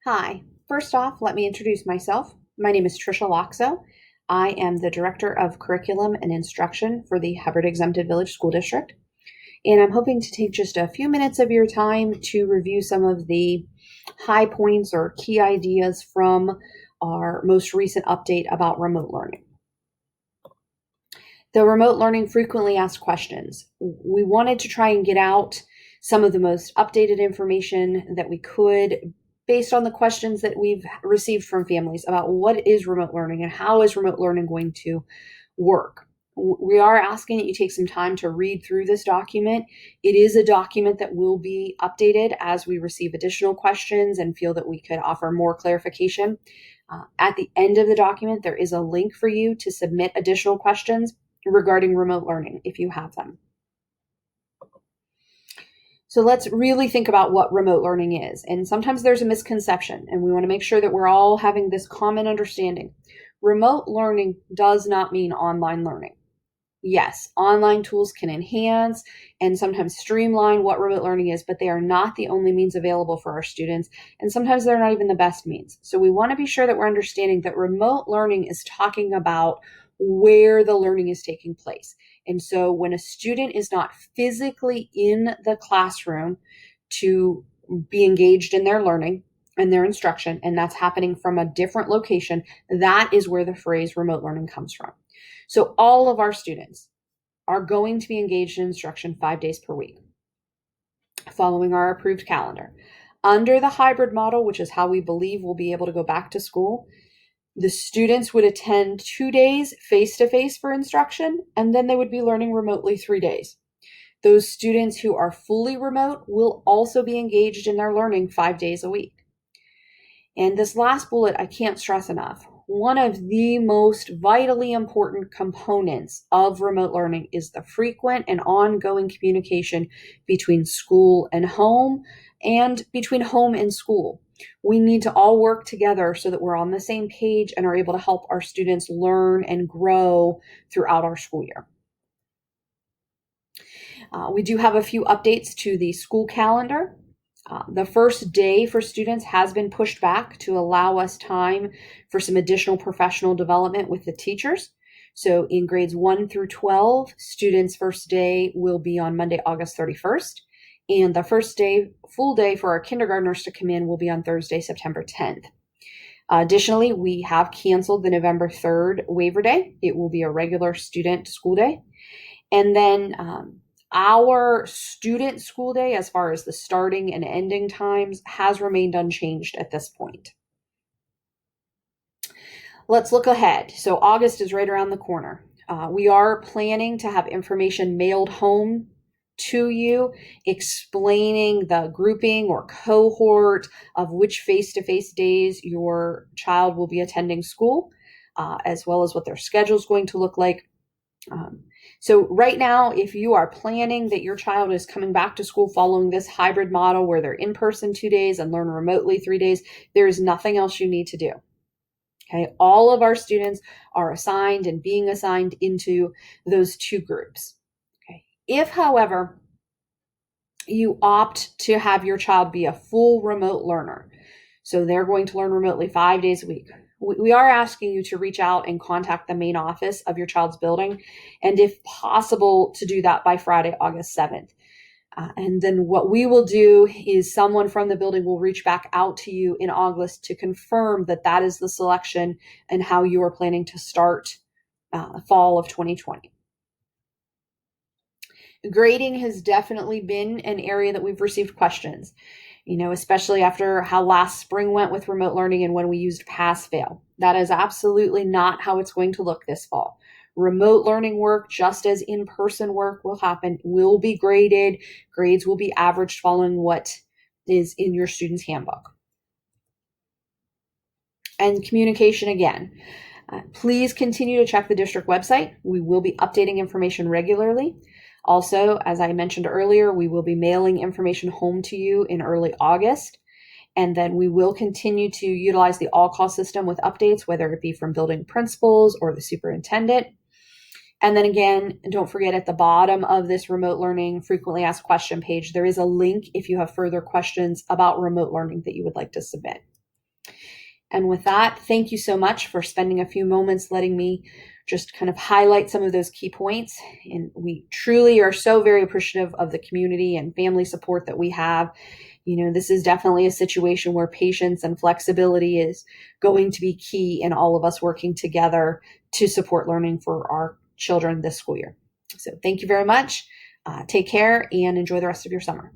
Hi. First off, let me introduce myself. My name is Trisha Loxo. I am the Director of Curriculum and Instruction for the Hubbard Exempted Village School District. And I'm hoping to take just a few minutes of your time to review some of the high points or key ideas from our most recent update about remote learning. The remote learning frequently asked questions. We wanted to try and get out some of the most updated information that we could based on the questions that we've received from families about what is remote learning and how is remote learning going to work. We are asking that you take some time to read through this document. It is a document that will be updated as we receive additional questions and feel that we could offer more clarification. At the end of the document, there is a link for you to submit additional questions regarding remote learning if you have them. So let's really think about what remote learning is. And sometimes there's a misconception, and we want to make sure that we're all having this common understanding. Remote learning does not mean online learning. Yes, online tools can enhance and sometimes streamline what remote learning is, but they are not the only means available for our students, and sometimes they're not even the best means. So we want to be sure that we're understanding that remote learning is talking about where the learning is taking place. And so when a student is not physically in the classroom to be engaged in their learning and their instruction, and that's happening from a different location, that is where the phrase remote learning comes from. So all of our students are going to be engaged in instruction 5 days per week, following our approved calendar. Under the hybrid model, which is how we believe we'll be able to go back to school, the students would attend 2 days face-to-face for instruction, and then they would be learning remotely 3 days. Those students who are fully remote will also be engaged in their learning 5 days a week. And this last bullet, I can't stress enough. One of the most vitally important components of remote learning is the frequent and ongoing communication between school and home, and between home and school. We need to all work together so that we're on the same page and are able to help our students learn and grow throughout our school year. We do have a few updates to the school calendar. The first day for students has been pushed back to allow us time for some additional professional development with the teachers. So in grades 1 through 12, students' first day will be on Monday, August 31st. And the first day, full day for our kindergartners to come in will be on Thursday, September 10th. Additionally, we have canceled the November 3rd waiver day. It will be a regular student school day. And then our student school day, as far as the starting and ending times, has remained unchanged at this point. Let's look ahead. So August is right around the corner. We are planning to have information mailed home to you explaining the grouping or cohort of which face-to-face days your child will be attending school, as well as what their schedule is going to look like. So right now, if you are planning that your child is coming back to school following this hybrid model where they're in person 2 days and learn remotely 3 days, there is nothing else you need to do. Okay, all of our students are assigned and being assigned into those two groups. Okay, if, however, you opt to have your child be a full remote learner, so they're going to learn remotely 5 days a week, we are asking you to reach out and contact the main office of your child's building, and if possible, to do that by Friday, August 7th. And then what we will do is someone from the building will reach back out to you in August to confirm that that is the selection and how you are planning to start fall of 2020. Grading has definitely been an area that we've received questions, especially after how last spring went with remote learning and when we used pass-fail. That is absolutely not how it's going to look this fall. Remote learning work, just as in-person work will be graded. Grades will be averaged following what is in your student's handbook. And communication again. Please continue to check the district website. We will be updating information regularly. Also, as I mentioned earlier, we will be mailing information home to you in early August. And then we will continue to utilize the all-call system with updates, whether it be from building principals or the superintendent. And then again, don't forget at the bottom of this remote learning frequently asked question page, there is a link if you have further questions about remote learning that you would like to submit. And with that, thank you so much for spending a few moments letting me just kind of highlight some of those key points. And we truly are so very appreciative of the community and family support that we have. This is definitely a situation where patience and flexibility is going to be key in all of us working together to support learning for our children this school year. So thank you very much. Take care and enjoy the rest of your summer.